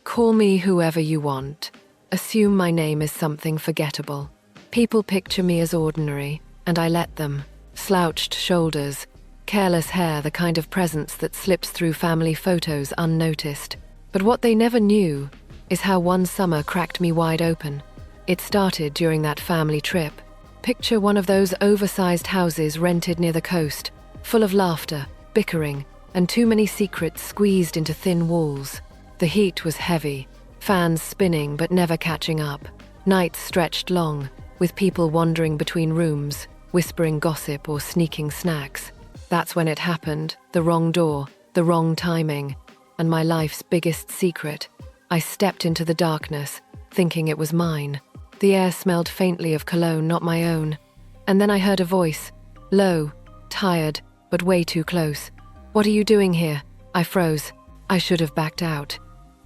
Call me whoever you want. Assume my name is something forgettable. People picture me as ordinary, and I let them. Slouched shoulders, careless hair, the kind of presence that slips through family photos unnoticed. But what they never knew is how one summer cracked me wide open. It started during that family trip. Picture one of those oversized houses rented near the coast, full of laughter, bickering, and too many secrets squeezed into thin walls. The heat was heavy, fans spinning but never catching up. Nights stretched long, with people wandering between rooms, whispering gossip or sneaking snacks. That's when it happened, the wrong door, the wrong timing, and my life's biggest secret. I stepped into the darkness, thinking it was mine. The air smelled faintly of cologne, not my own. And then I heard a voice, low, tired, but way too close. "What are you doing here?" I froze. I should have backed out.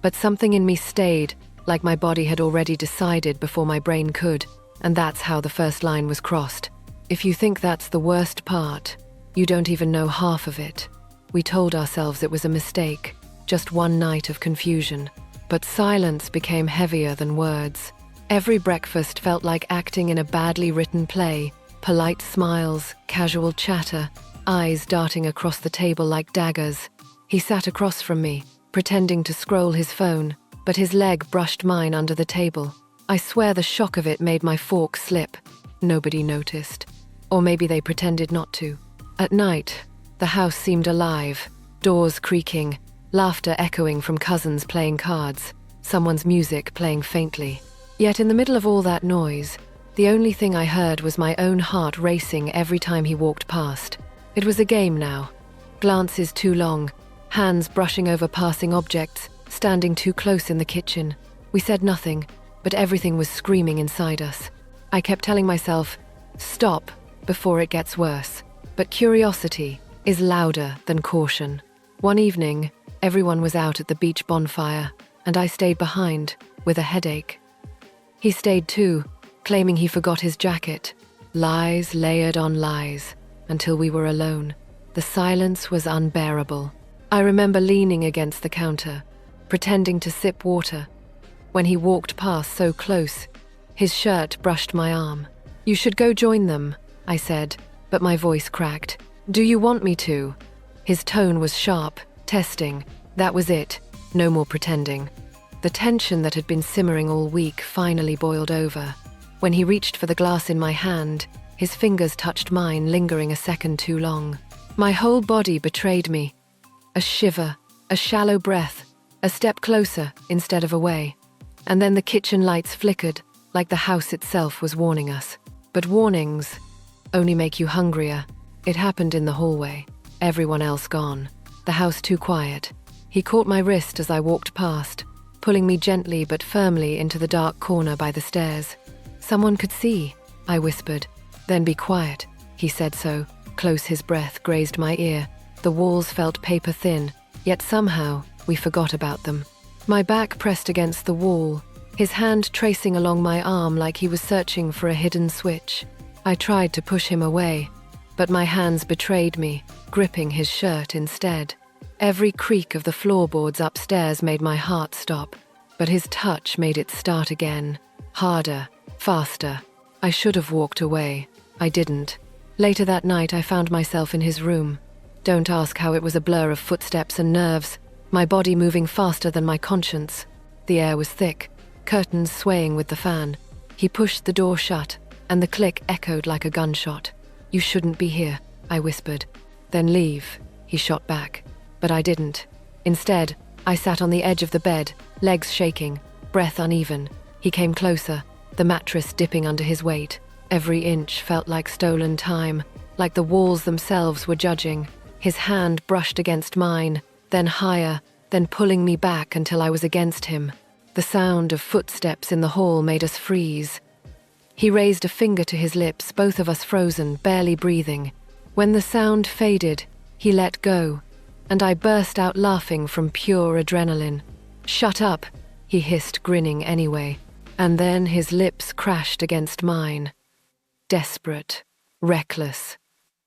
But something in me stayed, like my body had already decided before my brain could, and that's how the first line was crossed. If you think that's the worst part, you don't even know half of it. We told ourselves it was a mistake, just one night of confusion. But silence became heavier than words. Every breakfast felt like acting in a badly written play. Polite smiles, casual chatter, eyes darting across the table like daggers. He sat across from me, pretending to scroll his phone, but his leg brushed mine under the table. I swear the shock of it made my fork slip. Nobody noticed. Or maybe they pretended not to. At night, the house seemed alive, doors creaking, laughter echoing from cousins playing cards, someone's music playing faintly. Yet in the middle of all that noise, the only thing I heard was my own heart racing every time he walked past. It was a game now. Glances too long, hands brushing over passing objects, standing too close in the kitchen. We said nothing, but everything was screaming inside us. I kept telling myself, stop before it gets worse. But curiosity is louder than caution. One evening, everyone was out at the beach bonfire, and I stayed behind with a headache. He stayed too, claiming he forgot his jacket. Lies layered on lies, until we were alone. The silence was unbearable. I remember leaning against the counter, pretending to sip water. When he walked past so close, his shirt brushed my arm. "You should go join them," I said, but my voice cracked. "Do you want me to?" His tone was sharp, testing. That was it. No more pretending. The tension that had been simmering all week finally boiled over. When he reached for the glass in my hand, his fingers touched mine, lingering a second too long. My whole body betrayed me. A shiver, a shallow breath, a step closer instead of away. And then the kitchen lights flickered, like the house itself was warning us. But warnings only make you hungrier. It happened in the hallway. Everyone else gone. The house too quiet. He caught my wrist as I walked past, pulling me gently but firmly into the dark corner by the stairs. "Someone could see," I whispered. "Then be quiet," he said so. Close his breath grazed my ear. The walls felt paper thin, yet somehow we forgot about them. My back pressed against the wall, his hand tracing along my arm like he was searching for a hidden switch. I tried to push him away, but my hands betrayed me, gripping his shirt instead. Every creak of the floorboards upstairs made my heart stop, but his touch made it start again. Harder, faster. I should have walked away. I didn't. Later that night, I found myself in his room. Don't ask how it was a blur of footsteps and nerves, my body moving faster than my conscience. The air was thick, curtains swaying with the fan. He pushed the door shut, and the click echoed like a gunshot. "You shouldn't be here," I whispered. "Then leave," he shot back. But I didn't. Instead, I sat on the edge of the bed, legs shaking, breath uneven. He came closer, the mattress dipping under his weight. Every inch felt like stolen time, like the walls themselves were judging. His hand brushed against mine, then higher, then pulling me back until I was against him. The sound of footsteps in the hall made us freeze. He raised a finger to his lips, both of us frozen, barely breathing. When the sound faded, he let go, and I burst out laughing from pure adrenaline. "Shut up," he hissed, grinning anyway. And then his lips crashed against mine. Desperate, reckless,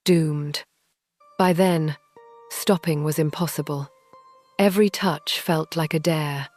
doomed. By then, stopping was impossible. Every touch felt like a dare.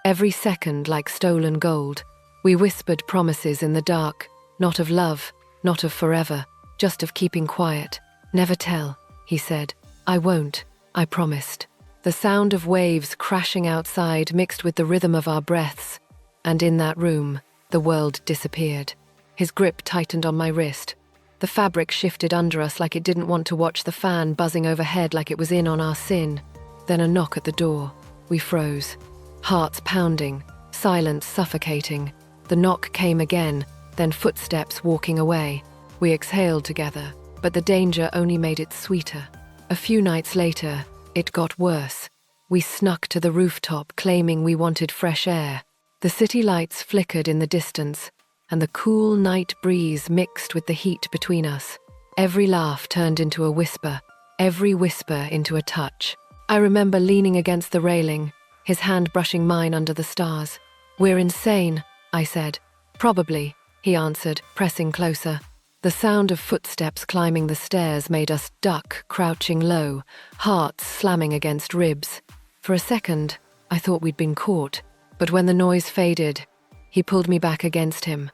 every second like stolen gold. We whispered promises in the dark, not of love, not of forever, just of keeping quiet. "Never tell," he said. "I won't," I promised. The sound of waves crashing outside mixed with the rhythm of our breaths, and in that room, the world disappeared. His grip tightened on my wrist. The fabric shifted under us like it didn't want to watch the fan buzzing overhead like it was in on our sin. Then a knock at the door. We froze. Hearts pounding, silence suffocating. The knock came again, then footsteps walking away. We exhaled together, but the danger only made it sweeter. A few nights later, it got worse. We snuck to the rooftop, claiming we wanted fresh air. The city lights flickered in the distance, and the cool night breeze mixed with the heat between us. Every laugh turned into a whisper, every whisper into a touch. I remember leaning against the railing, his hand brushing mine under the stars. "We're insane," I said. "Probably," he answered, pressing closer. The sound of footsteps climbing the stairs made us duck, crouching low, hearts slamming against ribs. For a second, I thought we'd been caught, but when the noise faded, he pulled me back against him.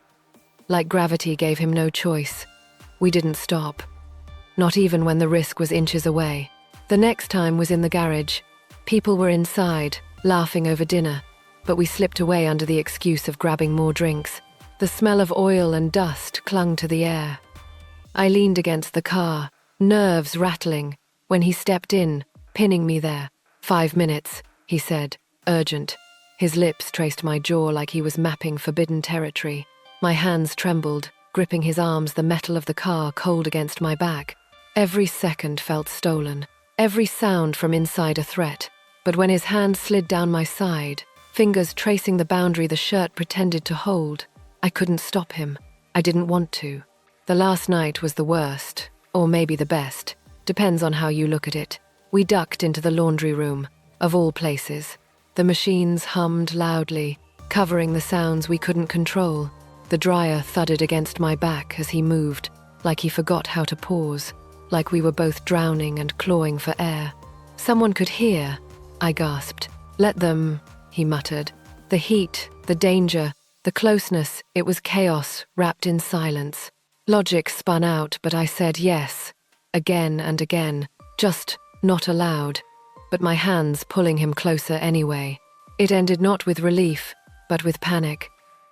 Like gravity gave him no choice. We didn't stop. Not even when the risk was inches away. The next time was in the garage. People were inside, laughing over dinner, but we slipped away under the excuse of grabbing more drinks. The smell of oil and dust clung to the air. I leaned against the car, nerves rattling, when he stepped in, pinning me there. 5 minutes, he said, urgent. His lips traced my jaw like he was mapping forbidden territory. My hands trembled, gripping his arms, the metal of the car cold against my back. Every second felt stolen, every sound from inside a threat. But when his hand slid down my side, fingers tracing the boundary the shirt pretended to hold, I couldn't stop him. I didn't want to. The last night was the worst, or maybe the best. Depends on how you look at it. We ducked into the laundry room, of all places. The machines hummed loudly, covering the sounds we couldn't control. The dryer thudded against my back as he moved, like he forgot how to pause, like we were both drowning and clawing for air. "Someone could hear," I gasped. "Let them," he muttered. The heat, the danger, the closeness, it was chaos wrapped in silence. Logic spun out, but I said yes, again and again, just not aloud, but my hands pulling him closer anyway. It ended not with relief, but with panic.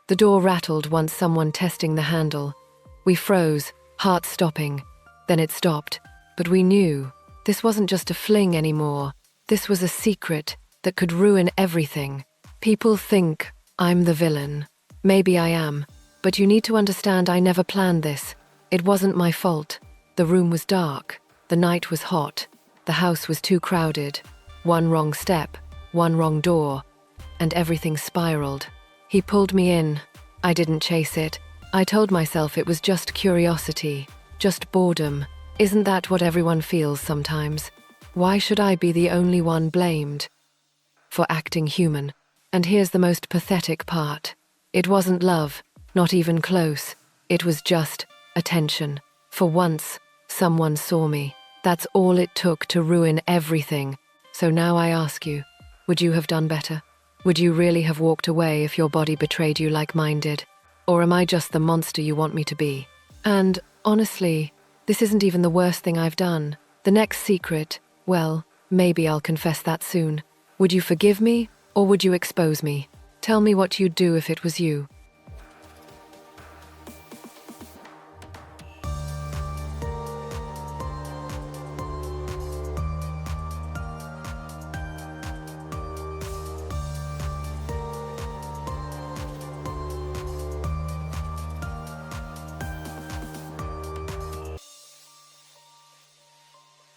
The door rattled once someone testing the handle. We froze, hearts stopping. Then it stopped, but we knew this wasn't just a fling anymore. This was a secret that could ruin everything. People think I'm the villain. Maybe I am, but you need to understand I never planned this. It wasn't my fault. The room was dark. The night was hot. The house was too crowded. One wrong step, one wrong door, and everything spiraled. He pulled me in. I didn't chase it. I told myself it was just curiosity, just boredom. Isn't that what everyone feels sometimes? Why should I be the only one blamed for acting human? And here's the most pathetic part. It wasn't love, not even close. It was just attention. For once, someone saw me. That's all it took to ruin everything. So now I ask you, would you have done better? Would you really have walked away if your body betrayed you like mine did? Or am I just the monster you want me to be? And honestly, this isn't even the worst thing I've done. The next secret, well, maybe I'll confess that soon. Would you forgive me, or would you expose me? Tell me what you'd do if it was you.